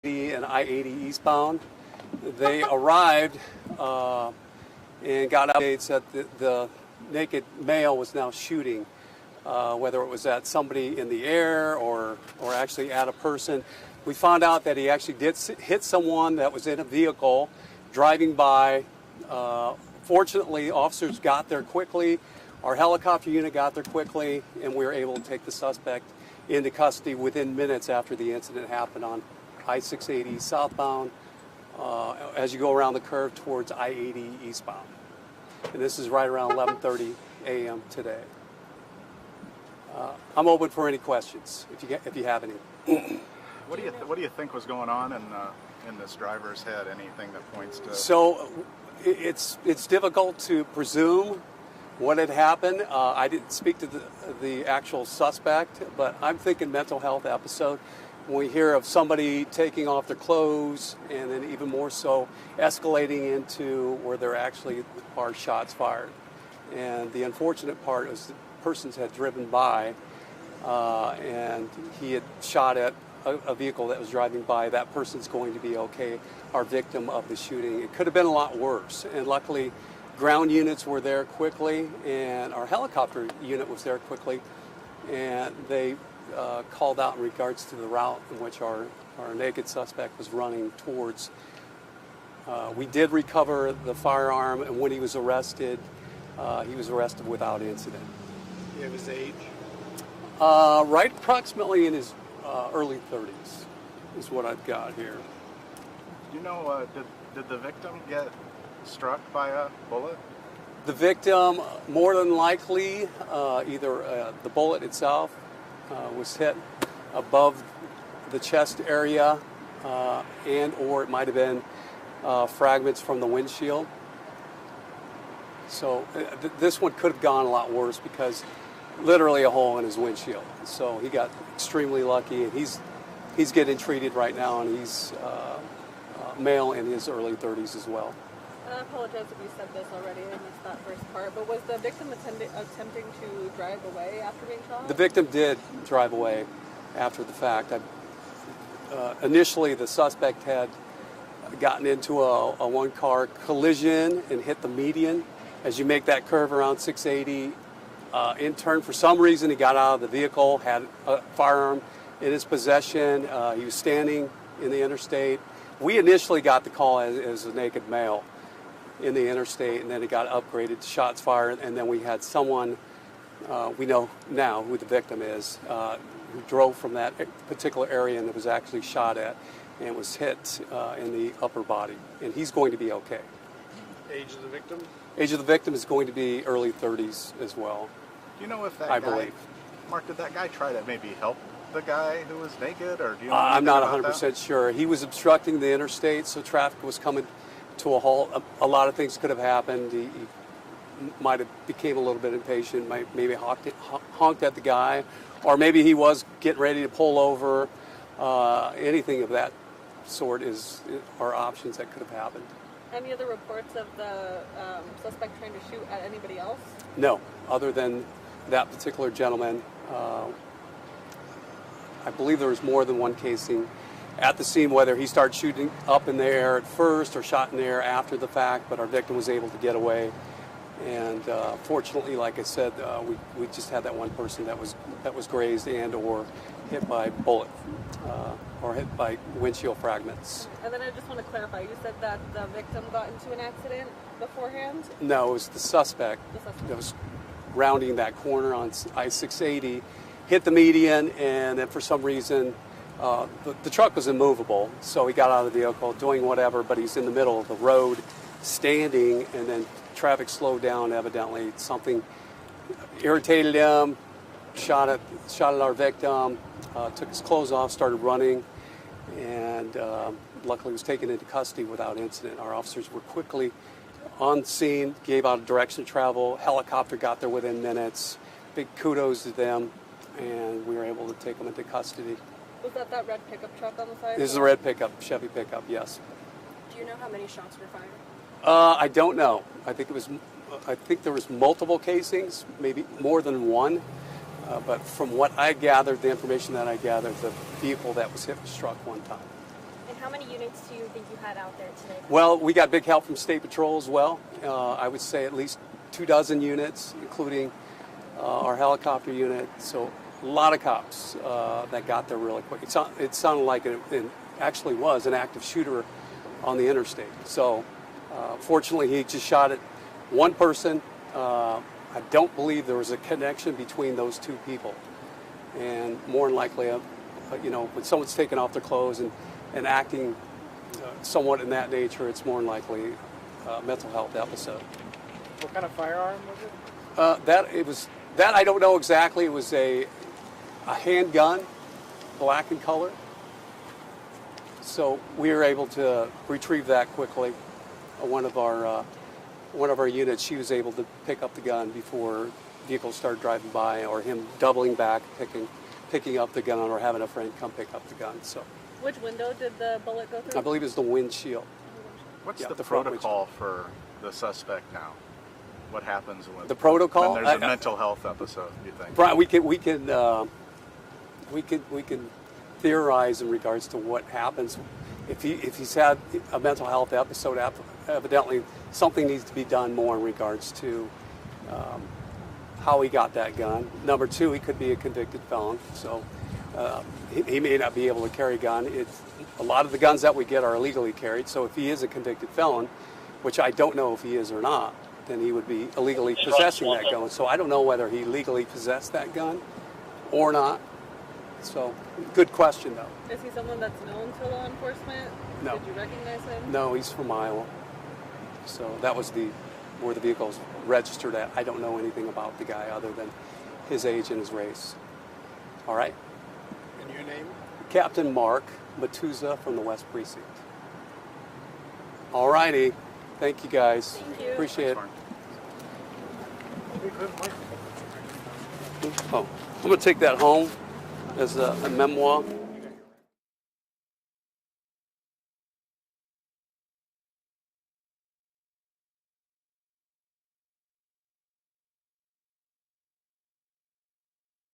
and I-80 eastbound. They arrived and got updates that the naked male was now shooting, whether it was at somebody in the air or actually at a person. We found out that he actually did hit someone that was in a vehicle driving by. Fortunately, officers got there quickly. Our helicopter unit got there quickly, and we were able to take the suspect into custody within minutes after the incident happened on I-680 southbound as you go around the curve towards I-80 eastbound. And this is right around 11:30 a.m. today. I'm open for any questions if you have any. What do you think was going on in this driver's head? Anything that points to? So it's difficult to presume what had happened. I didn't speak to the actual suspect, but I'm thinking mental health episode. When we hear of somebody taking off their clothes and then even more so escalating into where there actually are shots fired. And the unfortunate part is the persons had driven by and he had shot at a vehicle that was driving by. That person's going to be okay. Our victim of the shooting, it could have been a lot worse. And luckily, ground units were there quickly, and our helicopter unit was there quickly, and they called out in regards to the route in which our naked suspect was running towards. We did recover the firearm, and when he was arrested without incident. Do you have his age? Right approximately in his early 30s is what I've got here. Do you know, did the victim get struck by a bullet? The victim, more than likely, either the bullet itself was hit above the chest area, and or it might have been fragments from the windshield. So this one could have gone a lot worse because literally a hole in his windshield. So he got extremely lucky, and he's getting treated right now, and he's male in his early 30s as well. And I apologize if you said this already, I missed that first part, but was the victim attempting to drive away after being shot? The victim did drive away after the fact. Initially, the suspect had gotten into a one-car collision and hit the median. As you make that curve around 680, in turn, for some reason, he got out of the vehicle, had a firearm in his possession. He was standing in the interstate. We initially got the call as a naked male in the interstate, and then it got upgraded to shots fired, and then we had someone, we know now who the victim is, who drove from that particular area and was actually shot at and was hit in the upper body, and he's going to be okay. Age of the victim? Age of the victim is going to be early 30s as well. Do you know if that I guy, believe. Mark, did that guy try to maybe help the guy who was naked, or do you know I'm not anything about 100% that? sure. He was obstructing the interstate, so traffic was coming to a halt. A lot of things could have happened. He might have became a little bit impatient, maybe honked at the guy, or maybe he was getting ready to pull over. Anything of that sort are options that could have happened. Any other reports of the suspect trying to shoot at anybody else? No, other than that particular gentleman. I believe there was more than one casing at the scene, whether he started shooting up in the air at first or shot in the air after the fact, but our victim was able to get away. And fortunately, like I said, we just had that one person that was grazed and or hit by bullet or hit by windshield fragments. And then I just want to clarify, you said that the victim got into an accident beforehand? No, it was the suspect that was rounding that corner on I-680, hit the median, and then for some reason the truck was immovable, so he got out of the vehicle doing whatever, but he's in the middle of the road standing, and then traffic slowed down. Evidently something irritated him, shot at our victim, took his clothes off, started running, and luckily was taken into custody without incident. Our officers were quickly on scene, gave out a direction to travel. Helicopter got there within minutes. Big kudos to them, and we were able to take them into custody. Was that red pickup truck on the side? This is a red pickup, Chevy pickup, yes. Do you know how many shots were fired? I don't know. I think there was multiple casings, maybe more than one. But from what I gathered, the information that I gathered, the vehicle that was hit was struck one time. And How many units do you think you had out there today? Well, we got big help from State Patrol as well. I would say at least 24 units, including our helicopter unit. So a lot of cops that got there really quick. It sounded like it actually was an active shooter on the interstate. So fortunately, he just shot at one person. I don't believe there was a connection between those two people. And more than likely, when someone's taking off their clothes and acting somewhat in that nature, it's more than likely a mental health episode. What kind of firearm was it? That I don't know exactly. It was a handgun, black in color. So we were able to retrieve that quickly. One of our units, she was able to pick up the gun before vehicles started driving by, or him doubling back, picking up the gun, or having a friend come pick up the gun. So, Which window did the bullet go through? I believe it's the windshield. What's Yeah, the the front protocol for the suspect now? What happens when The protocol? when there's a mental health episode? You think? Brian, we can theorize in regards to what happens if he's had a mental health episode. Evidently, something needs to be done more in regards to how he got that gun. Number two, he could be a convicted felon, so he may not be able to carry a gun. A lot of the guns that we get are illegally carried, so if he is a convicted felon, which I don't know if he is or not, then he would be illegally possessing that gun. So I don't know whether he legally possessed that gun or not. So, good question, though. Is he someone that's known to law enforcement? No. Did you recognize him? No, he's from Iowa. So that was where the vehicle's registered at. I don't know anything about the guy other than his age and his race. All right? And your name? Captain Mark Matuza from the West Precinct. All righty. Thank you, guys. Thank you. Appreciate it. Thanks, Mark. Oh, I'm going to take that home as a memoir.